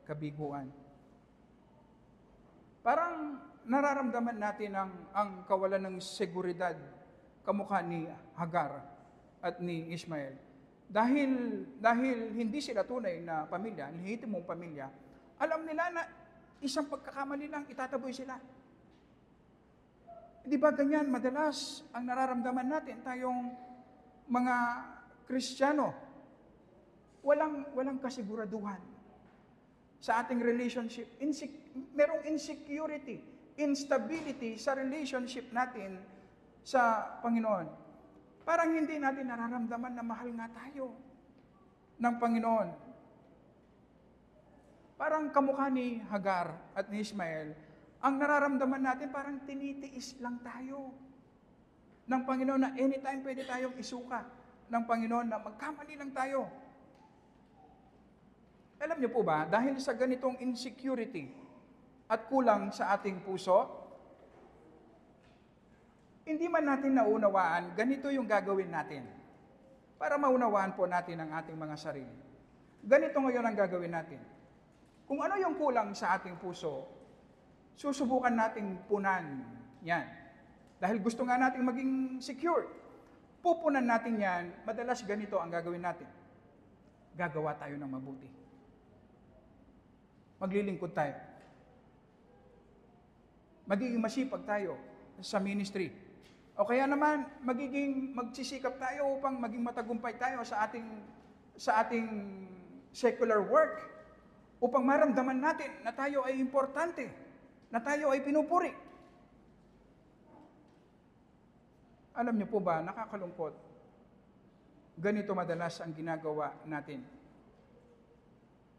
kabiguan. Parang nararamdaman natin ang kawalan ng seguridad kamukha ni Hagar at ni Ismael. Dahil hindi sila tunay na pamilya, lehitimong pamilya, alam nila na isang pagkakamali lang itataboy sila. Di ba ganyan madalas ang nararamdaman natin tayong mga Kristiyano? Walang kasiguraduhan sa ating relationship. Merong insecurity, instability sa relationship natin sa Panginoon. Parang hindi natin nararamdaman na mahal nga tayo ng Panginoon. Parang kamukha ni Hagar at ni Ismael, ang nararamdaman natin parang tinitiis lang tayo ng Panginoon na anytime pwede tayong isuka ng Panginoon na magkamali lang tayo. Alam niyo po ba, dahil sa ganitong insecurity at kulang sa ating puso, hindi man natin naunawaan, ganito yung gagawin natin para maunawaan po natin ang ating mga sarili. Ganito ngayon ang gagawin natin. Kung ano yung kulang sa ating puso, susubukan nating punan yan. Dahil gusto nga nating maging secure. Pupunan natin yan, madalas ganito ang gagawin natin. Gagawa tayo ng mabuti. Maglilingkod tayo. Magiging masipag tayo sa ministry. O kaya naman, magsisikap tayo upang maging matagumpay tayo sa ating secular work. Upang maramdaman natin na tayo ay importante, na tayo ay pinupuri. Alam niyo po ba, nakakalungkot, ganito madalas ang ginagawa natin.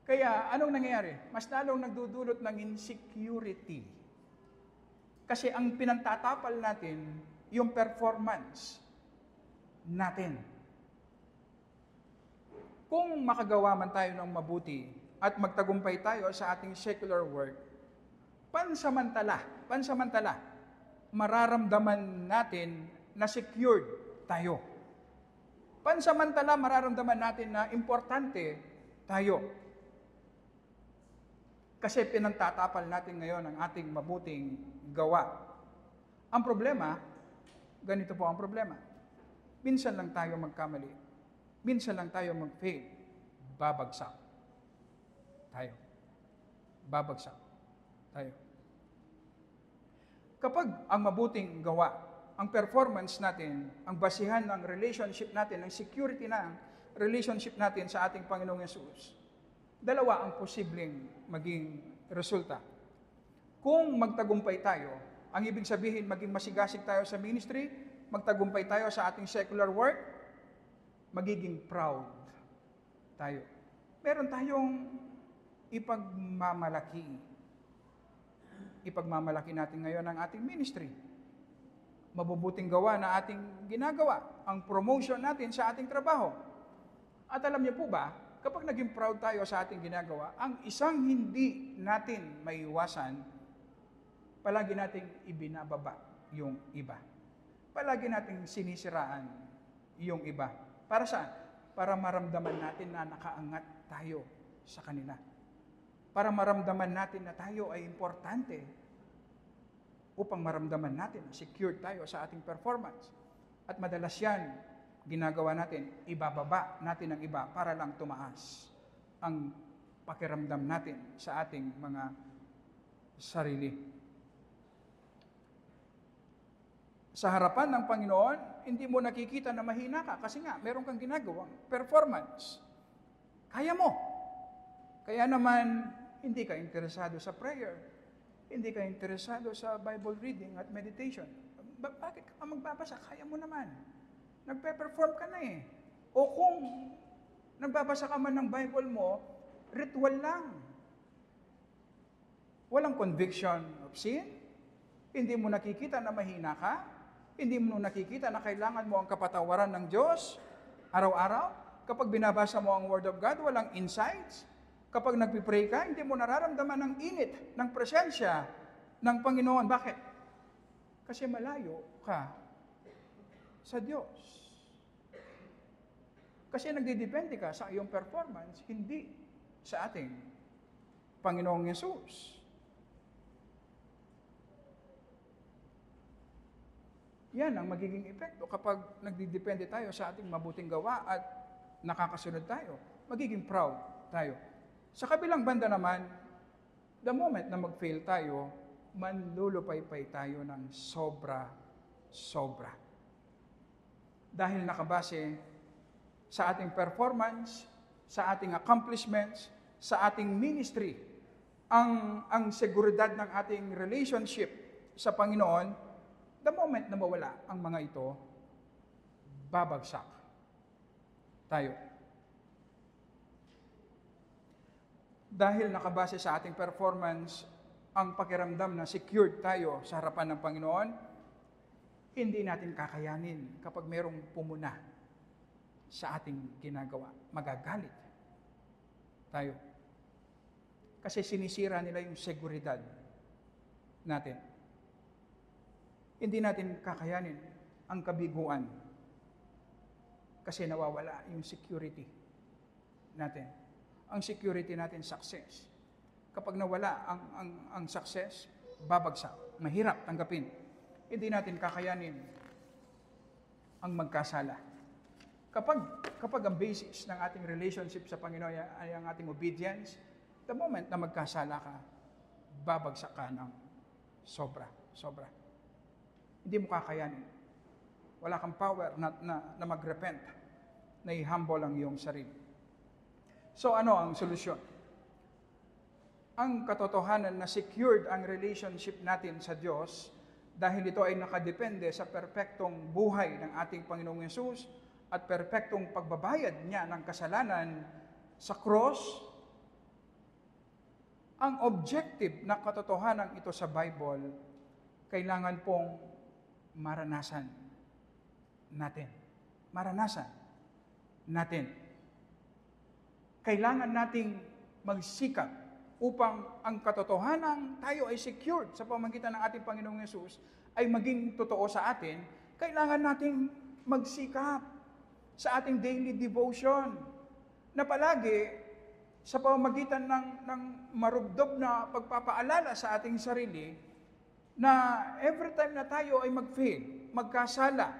Kaya, anong nangyayari? Mas lalong nagdudulot ng insecurity. Kasi ang pinantatapal natin, yung performance natin. Kung makagawa man tayo ng mabuti at magtagumpay tayo sa ating secular work, pansamantala, mararamdaman natin na secured tayo. Pansamantala, mararamdaman natin na importante tayo. Kasi pinantatapal natin ngayon ang ating mabuting gawa. Ang problema, ganito po ang problema. Minsan lang tayo magkamali. Minsan lang tayo mag-fail. Babagsak tayo. Babagsak tayo. Kapag ang mabuting gawa, ang performance natin, ang basihan ng relationship natin, ng security ng relationship natin sa ating Panginoong Yesus, dalawa ang posibleng maging resulta. Kung magtagumpay tayo, ang ibig sabihin maging masigasig tayo sa ministry, magtagumpay tayo sa ating secular work, magiging proud tayo. Meron tayong ipagmamalaki. Ipagmamalaki natin ngayon ang ating ministry. Mabubuting gawa na ating ginagawa, ang promotion natin sa ating trabaho. At alam niyo po ba, kapag naging proud tayo sa ating ginagawa, ang isang hindi natin maiwasan, palagi nating ibinababa yung iba. Palagi nating sinisiraan yung iba. Para saan? Para maramdaman natin na nakaangat tayo sa kanila. Para maramdaman natin na tayo ay importante. Upang maramdaman natin na secure tayo sa ating performance. At madalas yan, ginagawa natin, ibababa natin ang iba para lang tumaas ang pakiramdam natin sa ating mga sarili. Sa harapan ng Panginoon, hindi mo nakikita na mahina ka kasi nga, meron kang ginagawang performance. Kaya mo. Kaya naman, hindi ka interesado sa prayer. Hindi ka interesado sa Bible reading at meditation. Bakit ka magbabasa? Kaya mo naman. Nagpe-perform ka na eh. O kung nagbabasa ka man ng Bible mo, ritual lang. Walang conviction of sin. Hindi mo nakikita na mahina ka. Hindi mo nakikita na kailangan mo ang kapatawaran ng Diyos araw-araw. Kapag binabasa mo ang Word of God, walang insights. Kapag nagpipray ka, hindi mo nararamdaman ang init ng presensya ng Panginoon. Bakit? Kasi malayo ka sa Diyos. Kasi nagdidepende ka sa iyong performance, hindi sa ating Panginoong Yesus. Yan ang magiging epekto kapag nagdidepende tayo sa ating mabuting gawa at nakakasunod tayo. Magiging proud tayo. Sa kabilang banda naman, the moment na mag-fail tayo, manlulupaypay tayo ng sobra-sobra. Dahil nakabase sa ating performance, sa ating accomplishments, sa ating ministry, ang seguridad ng ating relationship sa Panginoon, the moment na mawala ang mga ito, babagsak tayo. Dahil nakabase sa ating performance, ang pakiramdam na secured tayo sa harapan ng Panginoon, hindi natin kakayanin kapag mayroong pumuna sa ating ginagawa. Magagalit tayo. Kasi sinisira nila yung seguridad natin. Hindi natin kakayanin ang kabiguan kasi nawawala yung security natin. Ang security natin, success. Kapag nawala ang success, babagsak. Mahirap tanggapin. Hindi natin kakayanin ang magkasala. Kapag ang basis ng ating relationship sa Panginoon ay ang ating obedience, the moment na magkasala ka, babagsak ka ng sobra. Hindi mo kakayanin. Wala kang power na mag-repent, na i-humble ang iyong sarili. So ano ang solusyon? Ang katotohanan na secured ang relationship natin sa Diyos dahil ito ay nakadepende sa perpektong buhay ng ating Panginoong Yesus at perpektong pagbabayad niya ng kasalanan sa cross. Ang objective na katotohanan ito sa Bible, kailangan pong maranasan natin. Maranasan natin. Kailangan nating magsikap upang ang katotohanan tayo ay secured sa pamamagitan ng ating Panginoong Yesus ay maging totoo sa atin. Kailangan nating magsikap sa ating daily devotion na palagi sa pamamagitan ng marubdob na pagpapaalala sa ating sarili na every time na tayo ay mag-fail, magkasala,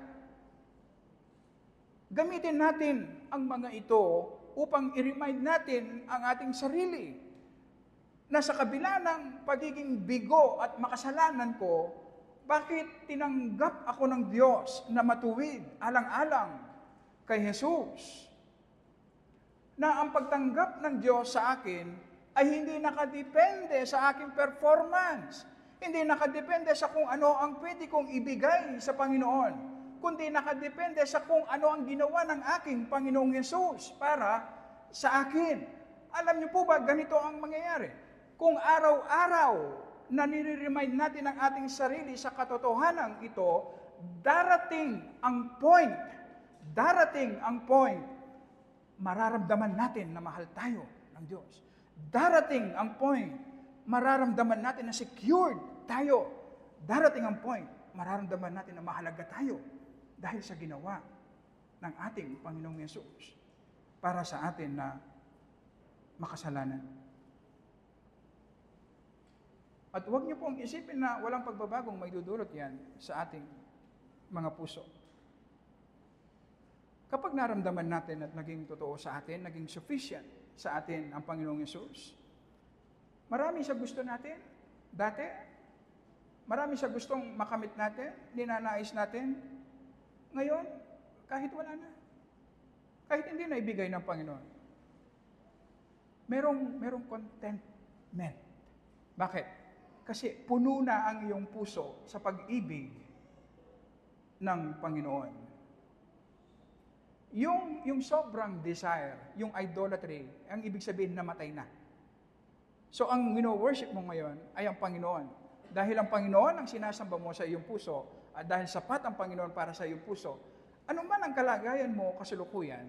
gamitin natin ang mga ito upang i-remind natin ang ating sarili na sa kabila ng pagiging bigo at makasalanan ko, bakit tinanggap ako ng Diyos na matuwid, alang-alang kay Jesus? Na ang pagtanggap ng Diyos sa akin ay hindi nakadepende sa aking performance. Hindi nakadepende sa kung ano ang pwede kong ibigay sa Panginoon, kundi nakadepende sa kung ano ang ginawa ng aking Panginoong Yesus para sa akin. Alam niyo po ba, ganito ang mangyayari. Kung araw-araw na nire-remind natin ang ating sarili sa katotohanan ito, darating ang point, mararamdaman natin na mahal tayo ng Diyos. Darating ang point, mararamdaman natin na secured tayo. Darating ang point, mararamdaman natin na mahalaga tayo dahil sa ginawa ng ating Panginoong Yesus para sa atin na makasalanan. At huwag niyo pong isipin na walang pagbabagong may dudulot yan sa ating mga puso. Kapag naramdaman natin at naging totoo sa atin, naging sufficient sa atin ang Panginoong Yesus, marami sa gusto natin, dati, marami sa gustong makamit natin, ninanais natin, ngayon, kahit wala na, kahit hindi na ibigay ng Panginoon, merong contentment. Bakit? Kasi puno na ang iyong puso sa pag-ibig ng Panginoon. Yung sobrang desire, yung idolatry, ang ibig sabihin namatay na. So ang worship mo ngayon ay ang Panginoon. Dahil ang Panginoon ang sinasamba mo sa iyong puso, at dahil sapat ang Panginoon para sa iyong puso, ano man ang kalagayan mo kasalukuyan,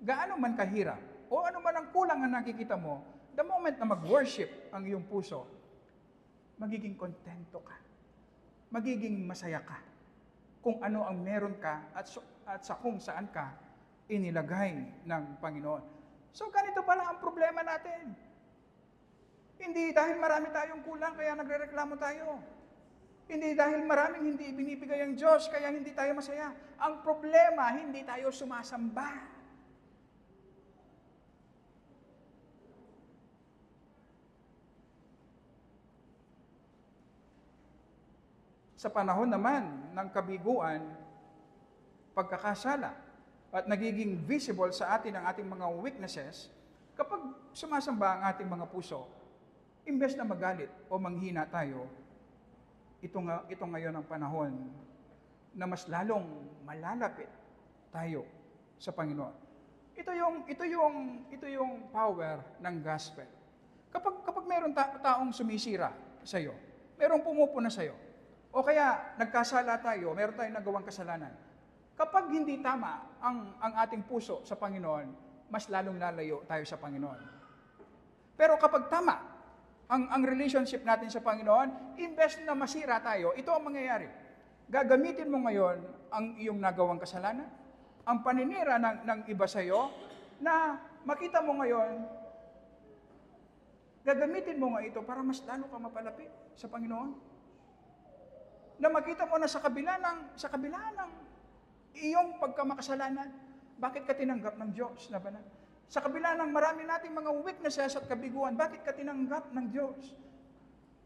gaano man kahirap, o ano man ang kulang ang nakikita mo, the moment na mag-worship ang iyong puso, magiging kontento ka. Magiging masaya ka. Kung ano ang meron ka at sa kung saan ka inilagay ng Panginoon. So ganito pala ang problema natin. Hindi dahil marami tayong kulang kaya nagrereklamo tayo. Hindi dahil maraming hindi binibigay ang Diyos kaya hindi tayo masaya. Ang problema, hindi tayo sumasamba. Sa panahon naman ng kabiguan, pagkakasala, at nagiging visible sa atin ang ating mga weaknesses, kapag sumasamba ang ating mga puso, imbes na magalit o manghina tayo, ito ngayon ang panahon na mas lalong malalapit tayo sa Panginoon. Ito yung power ng gospel. Kapag mayroong taong sumisira sa iyo, mayroong pumupuna sa iyo, o kaya nagkasala tayo, meron tayong nagawang kasalanan. Kapag hindi tama ang ating puso sa Panginoon, mas lalong lalayo tayo sa Panginoon. Pero kapag tama ang relationship natin sa Panginoon, imbes na masira tayo, ito ang mangyayari. Gagamitin mo ngayon ang iyong nagawang kasalanan, ang paninira ng iba sa iyo, na makita mo ngayon, gagamitin mo nga ito para mas lalo ka mapalapit sa Panginoon. Na makita mo na sa kabila ng iyong pagkamakasalanan, bakit ka tinanggap ng Diyos na banal? Sa kabila ng marami nating mga weaknesses at kabiguan, bakit ka tinanggap ng Diyos?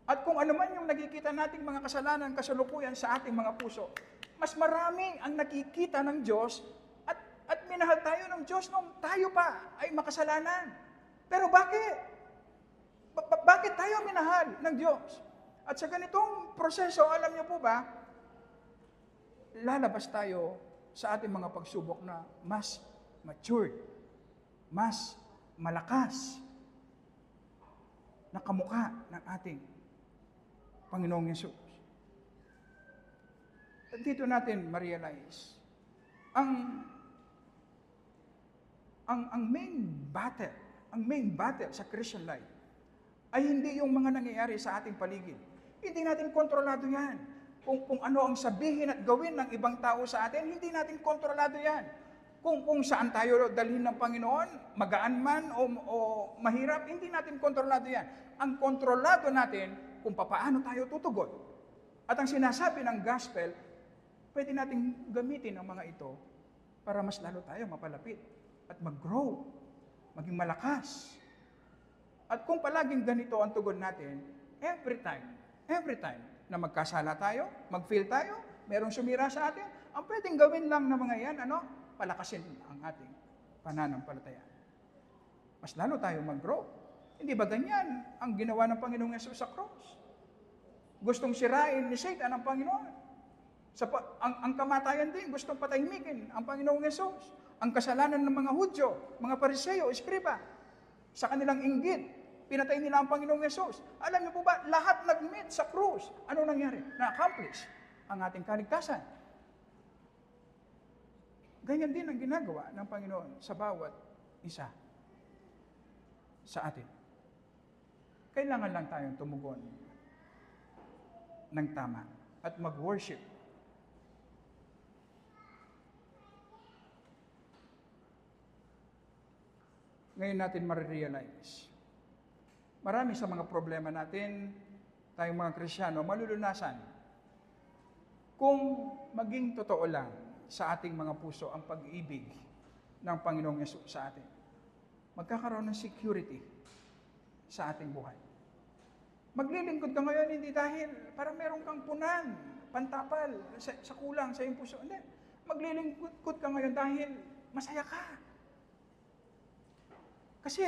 At kung ano man yung nakikita nating mga kasalanan kasalukuyan sa ating mga puso, mas marami ang nakikita ng Diyos at minahal tayo ng Diyos nung tayo pa ay makasalanan. Pero bakit? Bakit tayo minahal ng Diyos? At sa ganitong proseso, alam niyo po ba, lalabas tayo sa ating mga pagsubok na mas matured, mas malakas na kamukha ng ating Panginoong Yesus. At dito natin ma-realize, ang main battle sa Christian life ay hindi yung mga nangyayari sa ating paligid. Hindi natin kontrolado yan. Kung ano ang sabihin at gawin ng ibang tao sa atin, hindi natin kontrolado yan. Kung saan tayo dalhin ng Panginoon, magaan man o mahirap, hindi natin kontrolado yan. Ang kontrolado natin kung paano tayo tutugon. At ang sinasabi ng gospel, pwede natin gamitin ang mga ito para mas lalo tayo mapalapit at mag-grow, maging malakas. At kung palaging ganito ang tugon natin, every time na magkasala tayo, mag-fail tayo, merong sumira sa atin, ang pwedeng gawin lang ng mga yan, palakasin ang ating pananampalataya. Mas lalo tayo mag-grow. Hindi ba ganyan ang ginawa ng Panginoong Yesus sa cross? Gustong sirain ni Satan ang Panginoon. Ang kamatayan din, gustong patahimikin ang Panginoong Yesus. Ang kasalanan ng mga Hudyo, mga Pariseo, Eskriba, sa kanilang inggit, pinatay nila ang Panginoong Yesus. Alam niyo po ba, lahat nag-meet sa krus. Ano nangyari? Na-accomplish ang ating kaligtasan. Ganyan din ang ginagawa ng Panginoon sa bawat isa sa atin. Kailangan lang tayong tumugon ng tama at mag-worship. Ngayon natin marirealize, marami sa mga problema natin, tayong mga Kristiyano, malulunasan kung maging totoo lang sa ating mga puso ang pag-ibig ng Panginoong Yesus sa atin. Magkakaroon ng security sa ating buhay. Maglilingkod ka ngayon hindi dahil para meron kang punan, pantapal, sa kulang sa iyong puso. Hindi. Maglilingkod ka ngayon dahil masaya ka. Kasi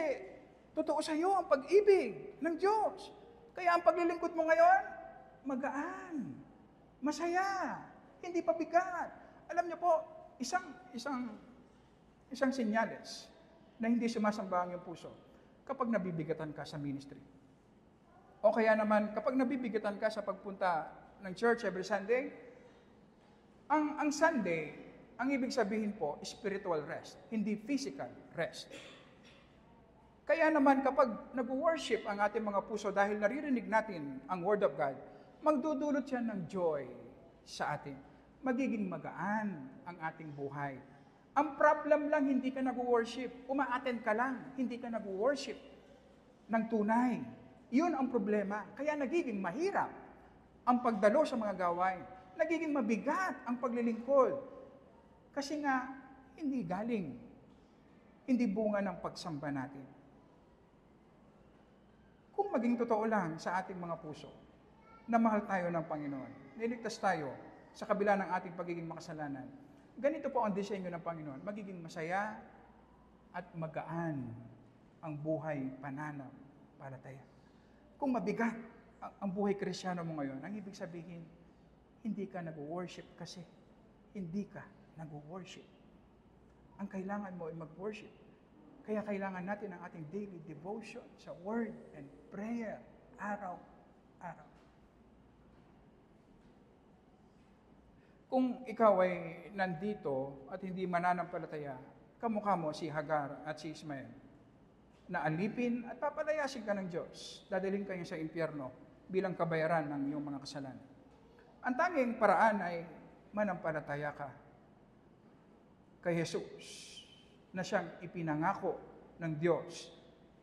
totoo sa iyo ang pag-ibig ng Diyos. Kaya ang paglilingkod mo ngayon, magaan, masaya, hindi pabigat. Alam niyo po, isang senyales na hindi sumasamba ang iyong puso kapag nabibigatan ka sa ministry. O kaya naman, kapag nabibigatan ka sa pagpunta ng church every Sunday, ang Sunday, ang ibig sabihin po, spiritual rest, hindi physical rest. Kaya naman kapag nag-worship ang ating mga puso dahil naririnig natin ang Word of God, magdudulot siya ng joy sa atin. Magiging magaan ang ating buhay. Ang problem lang, hindi ka nag-worship. Uma-attend ka lang, hindi ka nag-worship ng tunay. Yun ang problema. Kaya nagiging mahirap ang pagdalo sa mga gawain. Nagiging mabigat ang paglilingkod. Kasi nga, hindi galing. Hindi bunga ng pagsamba natin. Kung maging totoo lang sa ating mga puso, na mahal tayo ng Panginoon, niligtas tayo sa kabila ng ating pagiging makasalanan, ganito po ang disenyo ng Panginoon, magiging masaya at magaan ang buhay pananampalataya. Kung mabigat ang buhay Kristiyano mo ngayon, ang ibig sabihin, hindi ka nag-worship kasi hindi ka nag-worship. Ang kailangan mo ay mag-worship. Kaya kailangan natin ang ating daily devotion sa Word and prayer, araw-araw. Kung ikaw ay nandito at hindi mananampalataya, kamukha mo si Hagar at si Ismael, na alipin at papalayasin ka ng Diyos, dadalhin kayo sa impyerno bilang kabayaran ng iyong mga kasalanan. Ang tanging paraan ay manampalataya ka kay Jesus, na siyang ipinangako ng Diyos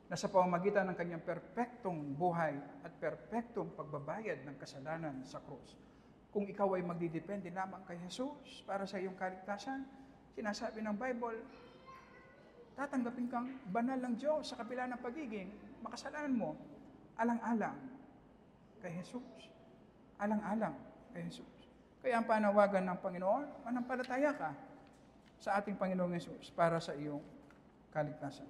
na sa pamamagitan ng kanyang perpektong buhay at perpektong pagbabayad ng kasalanan sa krus. Kung ikaw ay magdidepende lamang kay Jesus para sa iyong kaligtasan, sinasabi ng Bible, tatanggapin kang banal ng Diyos sa kabila ng pagiging makasalanan mo, alang-alang kay Jesus. Alang-alang kay Jesus. Kaya ang panawagan ng Panginoon, manampalataya ka sa ating Panginoong Yesus para sa iyong kaligtasan.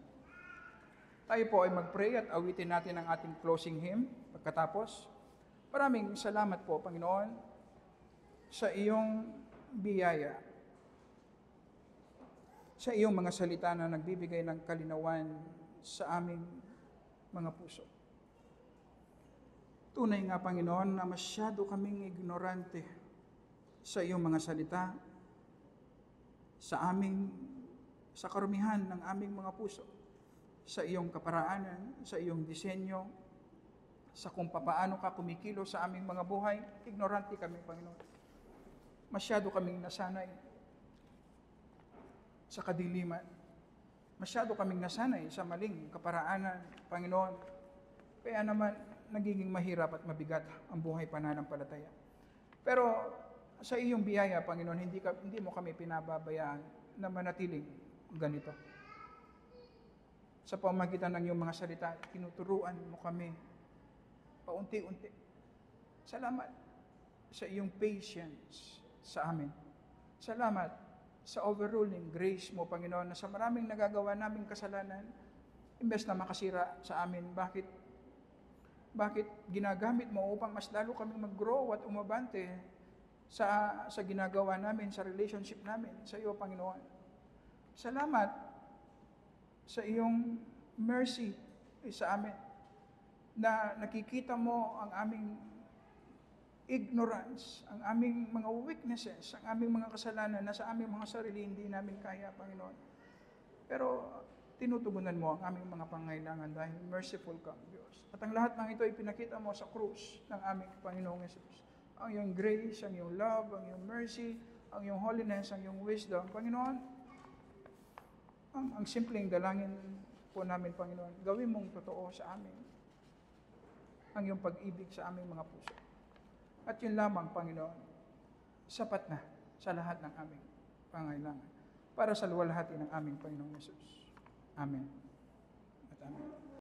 Tayo po ay mag-pray at awitin natin ang ating closing hymn pagkatapos. Maraming salamat po, Panginoon, sa iyong biyaya, sa iyong mga salita na nagbibigay ng kalinawan sa aming mga puso. Tunay nga, Panginoon, na masyado kaming ignorante sa iyong mga salita, sa karumihan ng aming mga puso, sa iyong kaparaanan, sa iyong disenyo, sa kung papaano ka kumikilo sa aming mga buhay, ignorante kami, Panginoon. Masyado kaming nasanay sa kadiliman. Masyado kaming nasanay sa maling kaparaanan, Panginoon. Kaya naman, nagiging mahirap at mabigat ang buhay pananampalataya. Pero sa iyong biyaya, Panginoon, hindi mo kami pinababayaan na manatiling ganito. Sa pamamagitan ng iyong mga salita, tinuturuan mo kami paunti-unti. Salamat sa iyong patience sa amin. Salamat sa overruling grace mo, Panginoon, na sa maraming nagagawa naming kasalanan, imbes na makasira sa amin, bakit ginagamit mo upang mas lalo kaming mag-grow at umabante sa ginagawa namin, sa relationship namin sa iyo, Panginoon. Salamat sa iyong mercy sa amin, na nakikita mo ang aming ignorance, ang aming mga weaknesses, ang aming mga kasalanan na sa aming mga sarili hindi namin kaya, Panginoon. Pero tinutugunan mo ang aming mga pangailangan dahil merciful ka, Diyos. At ang lahat ng ito ay pinakita mo sa krus ng aming Panginoong Yesus. Ang iyong grace, ang iyong love, ang iyong mercy, ang iyong holiness, ang iyong wisdom. Panginoon, ang simpleng dalangin po namin, Panginoon, gawin mong totoo sa amin ang iyong pag-ibig sa aming mga puso. At yun lamang, Panginoon, sapat na sa lahat ng aming pangailangan para sa luwalhati ng aming Panginoong Yesus. Amen. At amen.